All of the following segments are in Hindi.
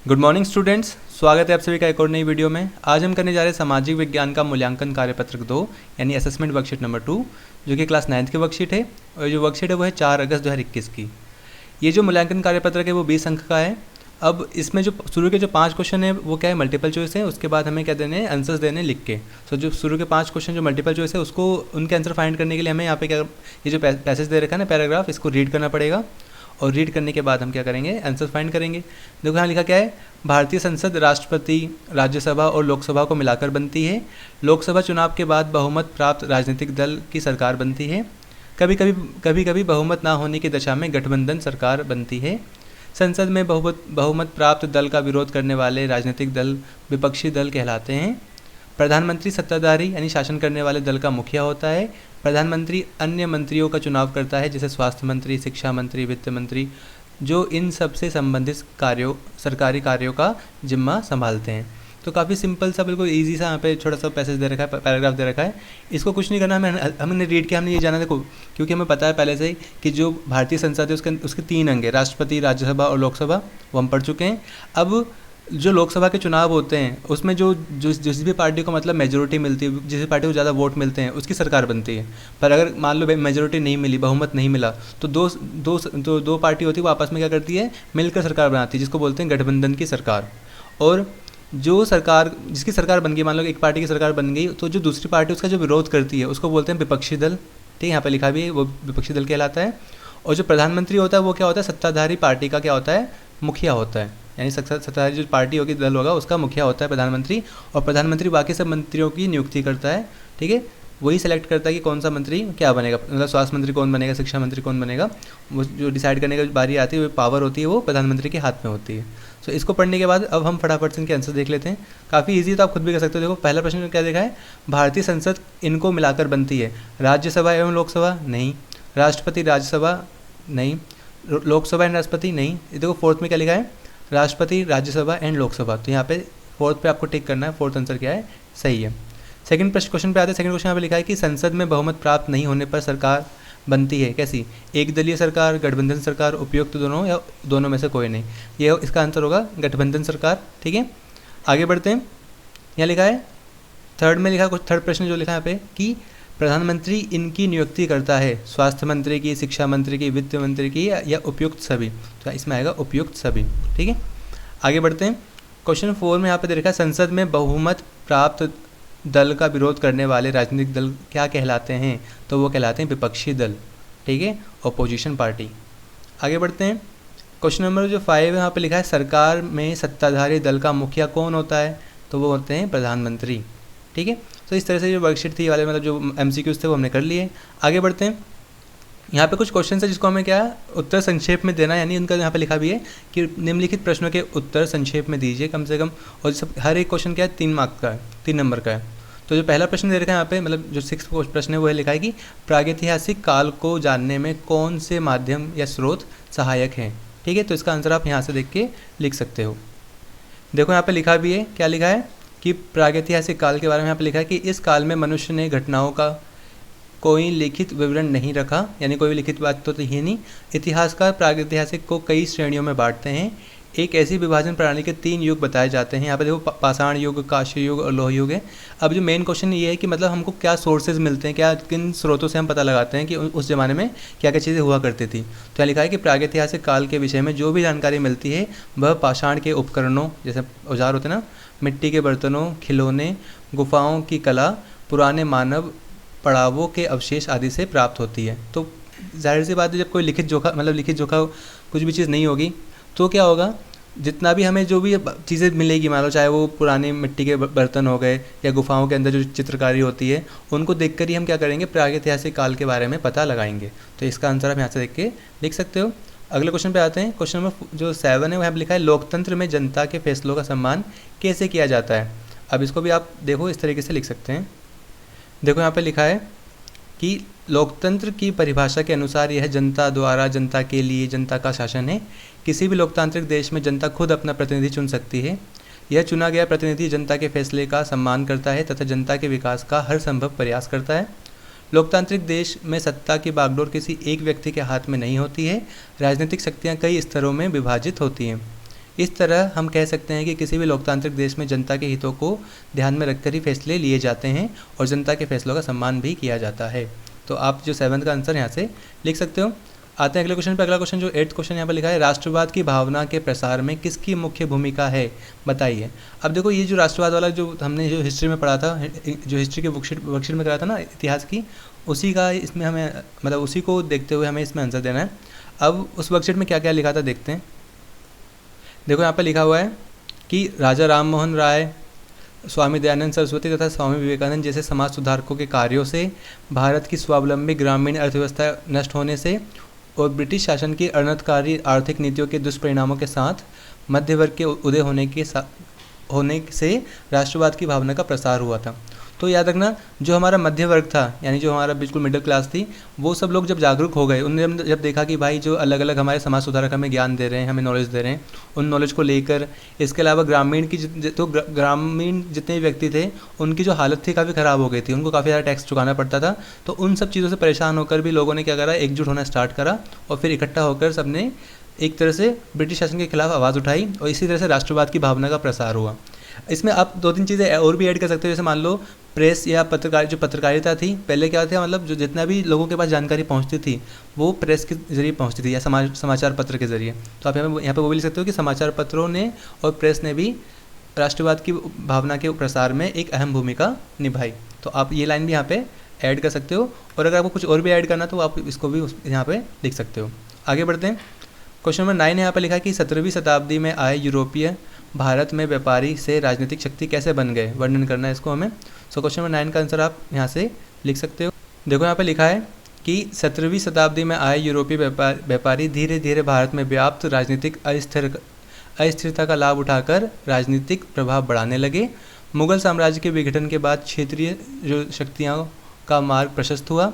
गुड मॉर्निंग स्टूडेंट्स, स्वागत है आप सभी का एक और नई वीडियो में। आज हम करने जा रहे हैं सामाजिक विज्ञान का मूल्यांकन कार्यपत्रक 2 यानी असेसमेंट वर्कशीट नंबर 2, जो कि क्लास 9th की वर्कशीट है। और जो वर्कशीट है वो है 4 अगस्त 2021 की। ये जो मूल्यांकन कार्यपत्रक है वो 20 अंक का है। अब इसमें जो शुरू के जो 5 क्वेश्चन है वो क्या है, मल्टीपल चॉइस है। उसके बाद हमें क्या देने हैं, आंसर्स देने लिख के। सो जो शुरू के 5 क्वेश्चन जो मल्टीपल चॉइस है उसको उनके आंसर फाइंड करने के लिए हमें यहाँ पे क्या, ये जो पैसेज दे रखा है ना, पैराग्राफ, इसको रीड करना पड़ेगा। और रीड करने के बाद हम क्या करेंगे, आंसर फाइंड करेंगे। देखो यहाँ लिखा क्या है, भारतीय संसद राष्ट्रपति, राज्यसभा और लोकसभा को मिलाकर बनती है। लोकसभा चुनाव के बाद बहुमत प्राप्त राजनीतिक दल की सरकार बनती है। कभी कभी बहुमत ना होने की दशा में गठबंधन सरकार बनती है। संसद में बहुमत प्राप्त दल का विरोध करने वाले राजनीतिक दल विपक्षी दल कहलाते हैं। प्रधानमंत्री सत्ताधारी यानी शासन करने वाले दल का मुखिया होता है। प्रधानमंत्री अन्य मंत्रियों का चुनाव करता है, जैसे स्वास्थ्य मंत्री, शिक्षा मंत्री, वित्त मंत्री, जो इन सबसे संबंधित सरकारी कार्यों का जिम्मा संभालते हैं। तो काफ़ी सिंपल सा, बिल्कुल इजी सा यहाँ पे छोटा सा पैसेज दे रखा है, पैराग्राफ दे रखा है। इसको कुछ नहीं करना, हमने रीड किया, हमने ये जाना, देखो क्योंकि हमें पता है पहले से ही कि जो भारतीय संसद है उसके 3 अंग है, राष्ट्रपति, राज्यसभा और लोकसभा, वो हम पढ़ चुके हैं। अब जो लोकसभा के चुनाव होते हैं उसमें जो जिस भी पार्टी को मतलब मेजोरिटी मिलती है, जिस पार्टी को ज़्यादा वोट मिलते हैं उसकी सरकार बनती है। पर अगर मान लो मेजोरिटी नहीं मिली, बहुमत नहीं मिला, तो दो पार्टी होती है, वो आपस में क्या करती है, मिलकर सरकार बनाती है, जिसको बोलते हैं गठबंधन की सरकार। और जो सरकार, जिसकी सरकार बन गई, मान लो एक पार्टी की सरकार बन गई, तो जो दूसरी पार्टी उसका जो विरोध करती है उसको बोलते हैं विपक्षी दल। ठीक है, यहाँ पर लिखा भी है, वो विपक्षी दल कहलाता है। और जो प्रधानमंत्री होता है वो क्या होता है, सत्ताधारी पार्टी का क्या होता है, मुखिया होता है। यानी सत्ताधारी जो पार्टी होगी, दल होगा, उसका मुखिया होता है प्रधानमंत्री। और प्रधानमंत्री बाकी सब मंत्रियों की नियुक्ति करता है। ठीक है, वही सेलेक्ट करता है कि कौन सा मंत्री क्या बनेगा, मतलब स्वास्थ्य मंत्री कौन बनेगा, शिक्षा मंत्री कौन बनेगा, वो जो डिसाइड करने की बारी आती है, वो पावर होती है, वो प्रधानमंत्री के हाथ में होती है। सो इसको पढ़ने के बाद अब हम फटाफट से इनके आंसर देख लेते हैं। काफ़ी इजी, तो आप खुद भी कर सकते हो। देखो पहला प्रश्न क्या देखा है, भारतीय संसद इनको मिलाकर बनती है। राज्यसभा एवं लोकसभा नहीं, राष्ट्रपति राज्यसभा नहीं, लोकसभा एंड राष्ट्रपति नहीं। देखो फोर्थ में क्या लिखा है, राष्ट्रपति, राज्यसभा एंड लोकसभा। तो यहाँ पे फोर्थ पे आपको टिक करना है, फोर्थ आंसर क्या है, सही है। सेकंड क्वेश्चन पे आते हैं। सेकंड क्वेश्चन यहाँ पे लिखा है कि संसद में बहुमत प्राप्त नहीं होने पर सरकार बनती है कैसी, एक दलीय सरकार, गठबंधन सरकार, उपयुक्त दोनों, या दोनों में से कोई नहीं। ये इसका आंसर होगा गठबंधन सरकार। ठीक है, आगे बढ़ते हैं। यहाँ लिखा है थर्ड में लिखा, कुछ थर्ड प्रश्न जो लिखा है यहाँ पे कि प्रधानमंत्री इनकी नियुक्ति करता है, स्वास्थ्य मंत्री की, शिक्षा मंत्री की, वित्त मंत्री की, या उपयुक्त सभी। तो इसमें आएगा उपयुक्त सभी। ठीक है, आगे बढ़ते हैं। क्वेश्चन 4 में यहाँ पे दे रखा है, संसद में बहुमत प्राप्त दल का विरोध करने वाले राजनीतिक दल क्या कहलाते हैं। तो वो कहलाते हैं विपक्षी दल। ठीक है, अपोजिशन पार्टी। आगे बढ़ते हैं। क्वेश्चन नंबर जो 5 है, यहाँ पे लिखा है सरकार में सत्ताधारी दल का मुखिया कौन होता है। तो वो होते हैं प्रधानमंत्री। ठीक है, तो इस तरह से जो वर्कशीट थी वाले, मतलब जो MCQs थे वो हमने कर लिए। आगे बढ़ते हैं। यहाँ पे कुछ क्वेश्चन है जिसको हमें क्या उत्तर संक्षेप में देना, यानी उनका यहाँ पे लिखा भी है कि निम्नलिखित प्रश्नों के उत्तर संक्षेप में दीजिए कम से कम। और सब हर एक क्वेश्चन क्या है, 3 मार्क्स का है, 3 नंबर का है। तो जो पहला प्रश्न दे रखा है यहाँ पे, मतलब जो 6th प्रश्न है वो है, लिखा है कि प्रागैतिहासिक काल को जानने में कौन से माध्यम या स्रोत सहायक हैं। ठीक है, तो इसका आंसर आप यहाँ से देख के लिख सकते हो। देखो यहाँ पे लिखा भी है, क्या लिखा है कि प्रागैतिहासिक काल के बारे में यहाँ पे लिखा है कि इस काल में मनुष्य ने घटनाओं का कोई लिखित विवरण नहीं रखा, यानी कोई लिखित बात तो है नहीं। इतिहासकार प्रागैतिहासिक को कई श्रेणियों में बांटते हैं। एक ऐसी विभाजन प्रणाली के 3 युग बताए जाते हैं। यहाँ पे देखो पाषाण युग, कांस्य युग और लोह युग है। अब जो मेन क्वेश्चन ये है कि मतलब हमको क्या सोर्सेज मिलते हैं, क्या किन स्रोतों से हम पता लगाते हैं कि उस ज़माने में क्या क्या चीज़ें हुआ करती थी। तो यहाँ लिखा है कि प्रागैतिहासिक काल के विषय में जो भी जानकारी मिलती है वह पाषाण के उपकरणों, जैसे औजार होते हैं ना, मिट्टी के बर्तनों, खिलौने, गुफाओं की कला, पुराने मानव पड़ावों के अवशेष आदि से प्राप्त होती है। तो जाहिर सी बात है, जब कोई लिखित जोखा कुछ भी चीज़ नहीं होगी तो क्या होगा, जितना भी हमें जो भी चीज़ें मिलेगी, मान लो चाहे वो पुराने मिट्टी के बर्तन हो गए या गुफाओं के अंदर जो चित्रकारी होती है, उनको देखकर ही हम क्या करेंगे, प्रागैतिहासिक काल के बारे में पता लगाएंगे। तो इसका आंसर आप यहाँ से देख के लिख सकते हो। अगले क्वेश्चन पे आते हैं। क्वेश्चन नंबर जो 7 है वहाँ पर लिखा है, लोकतंत्र में जनता के फैसलों का सम्मान कैसे किया जाता है। अब इसको भी आप देखो इस तरीके से लिख सकते हैं। देखो यहाँ पे लिखा है कि लोकतंत्र की परिभाषा के अनुसार यह जनता द्वारा, जनता के लिए, जनता का शासन है। किसी भी लोकतांत्रिक देश में जनता खुद अपना प्रतिनिधि चुन सकती है। यह चुना गया प्रतिनिधि जनता के फैसले का सम्मान करता है तथा जनता के विकास का हर संभव प्रयास करता है। लोकतांत्रिक देश में सत्ता की बागडोर किसी एक व्यक्ति के हाथ में नहीं होती है। राजनीतिक शक्तियाँ कई स्तरों में विभाजित होती हैं। इस तरह हम कह सकते हैं कि किसी भी लोकतांत्रिक देश में जनता के हितों को ध्यान में रखकर ही फैसले लिए जाते हैं और जनता के फैसलों का सम्मान भी किया जाता है। तो आप जो 7th का आंसर यहाँ से लिख सकते हो। आते हैं अगले क्वेश्चन पे। अगला क्वेश्चन जो 8th क्वेश्चन यहाँ पर लिखा है, राष्ट्रवाद की भावना के प्रसार में किसकी मुख्य भूमिका है, बताइए। अब देखो ये जो राष्ट्रवाद वाला जो हमने जो हिस्ट्री में पढ़ा था, जो हिस्ट्री के वर्कशीट में करा था ना इतिहास की, उसी का इसमें हमें मतलब उसी को देखते हुए हमें इसमें आंसर देना है। अब उस वर्कशीट में क्या क्या लिखा था देखते हैं। देखो यहाँ पर लिखा हुआ है कि राजा राम मोहन राय, स्वामी दयानंद सरस्वती तथा स्वामी विवेकानंद जैसे समाज सुधारकों के कार्यों से, भारत की स्वावलंबी ग्रामीण अर्थव्यवस्था नष्ट होने से और ब्रिटिश शासन की अनर्थकारी आर्थिक नीतियों के दुष्परिणामों के साथ मध्य वर्ग के उदय होने से राष्ट्रवाद की भावना का प्रसार हुआ था। तो याद रखना, जो हमारा मध्य वर्ग था, यानी जो हमारा बिल्कुल मिडिल क्लास थी, वो सब लोग जब जागरूक हो गए, उन्होंने जब देखा कि भाई जो अलग अलग हमारे समाज सुधारक हमें ज्ञान दे रहे हैं, हमें नॉलेज दे रहे हैं, उन नॉलेज को लेकर, इसके अलावा ग्रामीण जितने भी व्यक्ति थे उनकी जो हालत थी काफ़ी ख़राब हो गई थी, उनको काफ़ी ज़्यादा टैक्स चुकाना पड़ता था। तो उन सब चीज़ों से परेशान होकर भी लोगों ने क्या करा, एकजुट होना स्टार्ट करा और फिर इकट्ठा होकर सबने एक तरह से ब्रिटिश शासन के खिलाफ आवाज़ उठाई और इसी तरह से राष्ट्रवाद की भावना का प्रसार हुआ। इसमें आप 2-3 चीज़ें और भी ऐड कर सकते हो, जैसे मान लो प्रेस या पत्रकारिता थी। पहले क्या था, मतलब जो जितना भी लोगों के पास जानकारी पहुंचती थी वो प्रेस के जरिए पहुंचती थी या समाचार पत्र के जरिए। तो आप यहाँ पे वो भी लिख सकते हो कि समाचार पत्रों ने और प्रेस ने भी राष्ट्रवाद की भावना के प्रसार में एक अहम भूमिका निभाई। तो आप ये लाइन भी यहाँ पे ऐड कर सकते हो, और अगर आपको कुछ और भी ऐड करना तो आप इसको भी यहाँ पे लिख सकते हो। आगे बढ़ते हैं। क्वेश्चन नंबर 9 यहाँ पर लिखा कि 17वीं शताब्दी में आए यूरोपीय भारत में व्यापारी से राजनीतिक शक्ति कैसे बन गए, वर्णन करना है इसको हमें। सो क्वेश्चन नंबर 9 का आंसर आप यहाँ से लिख सकते हो। देखो यहाँ पे लिखा है कि 17वीं शताब्दी में आए यूरोपीय व्यापारी धीरे धीरे भारत में व्याप्त राजनीतिक अस्थिरता का लाभ उठाकर राजनीतिक प्रभाव बढ़ाने लगे। मुगल साम्राज्य के विघटन के बाद क्षेत्रीय जो शक्तियों का मार्ग प्रशस्त हुआ।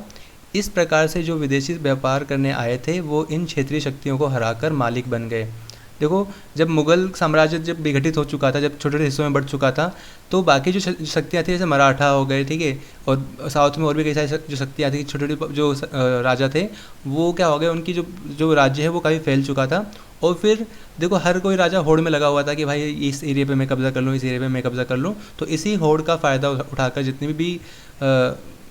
इस प्रकार से जो विदेशी व्यापार करने आए थे वो इन क्षेत्रीय शक्तियों को हराकर मालिक बन गए। देखो, जब मुगल साम्राज्य जब विघटित हो चुका था, जब छोटे छोटे हिस्सों में बढ़ चुका था, तो बाकी जो शक्तियाँ थी, जैसे मराठा हो गए, ठीक है, और साउथ में और भी कई सारी जो शक्तियाँ थी, छोटे छोटे जो राजा थे, वो क्या हो गए, उनकी जो राज्य है वो काफ़ी फैल चुका था। और फिर देखो, हर कोई राजा होड़ में लगा हुआ था कि भाई इस एरिया पे मैं कब्जा कर लूँ, इस एरिया पे मैं कब्जा कर लूँ। तो इसी होड़ का फ़ायदा उठाकर जितनी भी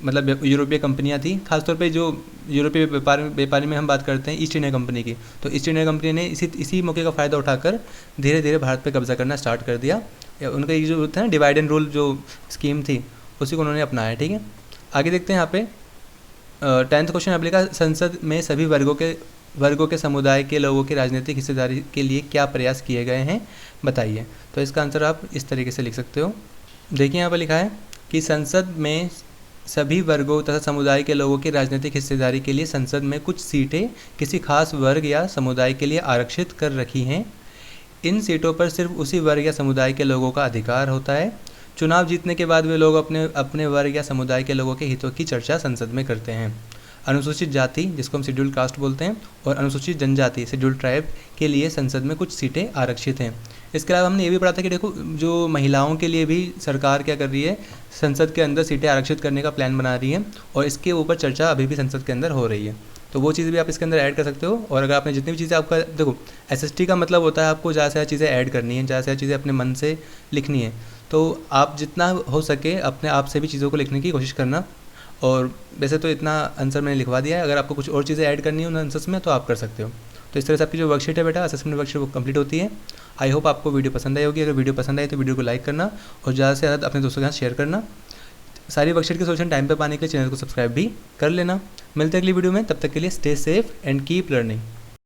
मतलब यूरोपीय कंपनियां थी, खासतौर पे जो यूरोपीय व्यापारी में हम बात करते हैं ईस्ट इंडिया कंपनी की, तो ईस्ट इंडिया कंपनी ने इसी मौके का फ़ायदा उठाकर धीरे धीरे भारत पे कब्जा करना स्टार्ट कर दिया। उनका ये जो था ना डिवाइड एंड रूल जो स्कीम थी, उसी को उन्होंने अपनाया। ठीक है, आगे देखते हैं। यहाँ पे 10th क्वेश्चन आप लिखा, संसद में सभी वर्गों के समुदाय के लोगों की राजनीतिक हिस्सेदारी के लिए क्या प्रयास किए गए हैं, बताइए। तो इसका आंसर आप इस तरीके से लिख सकते हो। देखिए यहाँ पर लिखा है कि संसद में सभी वर्गों तथा समुदाय के लोगों की राजनीतिक हिस्सेदारी के लिए संसद में कुछ सीटें किसी खास वर्ग या समुदाय के लिए आरक्षित कर रखी हैं। इन सीटों पर सिर्फ उसी वर्ग या समुदाय के लोगों का अधिकार होता है। चुनाव जीतने के बाद वे लोग अपने वर्ग या समुदाय के लोगों के हितों की चर्चा संसद में करते हैं। अनुसूचित जाति, जिसको हम शेड्यूल्ड कास्ट बोलते हैं, और अनुसूचित जनजाति शेड्यूल्ड ट्राइब के लिए संसद में कुछ सीटें आरक्षित हैं। इसके अलावा हमने ये भी पढ़ा था कि देखो, जो महिलाओं के लिए भी सरकार क्या कर रही है, संसद के अंदर सीटें आरक्षित करने का प्लान बना रही है, और इसके ऊपर चर्चा अभी भी संसद के अंदर हो रही है। तो वो चीज़ भी आप इसके अंदर ऐड कर सकते हो। और अगर आपने जितनी भी चीज़ें आपका, देखो SST का मतलब होता है आपको ज़्यादा से ज़्यादा चीज़ें ऐड करनी है, ज़्यादा से ज़्यादा चीज़ें अपने मन से लिखनी है। तो आप जितना हो सके अपने आप से भी चीज़ों को लिखने की कोशिश करना। और वैसे तो इतना आंसर मैंने लिखवा दिया है, अगर आपको कुछ और चीज़ें ऐड करनी है उन आंसर्स में तो आप कर सकते हो। तो इस तरह से आपकी जो वर्कशीट है बेटा, असेसमेंट वर्कशीट, वो कंप्लीट होती है। आई होप आपको वीडियो पसंद आई होगी। अगर वीडियो पसंद आई तो वीडियो को लाइक करना और ज़्यादा से ज़्यादा अपने दोस्तों के साथ शेयर करना। सारी वर्कशीट के सोल्यूशन टाइम पे पाने के लिए चैनल को सब्सक्राइब भी कर लेना। मिलते हैं अगली वीडियो में, तब तक के लिए stay safe and keep learning.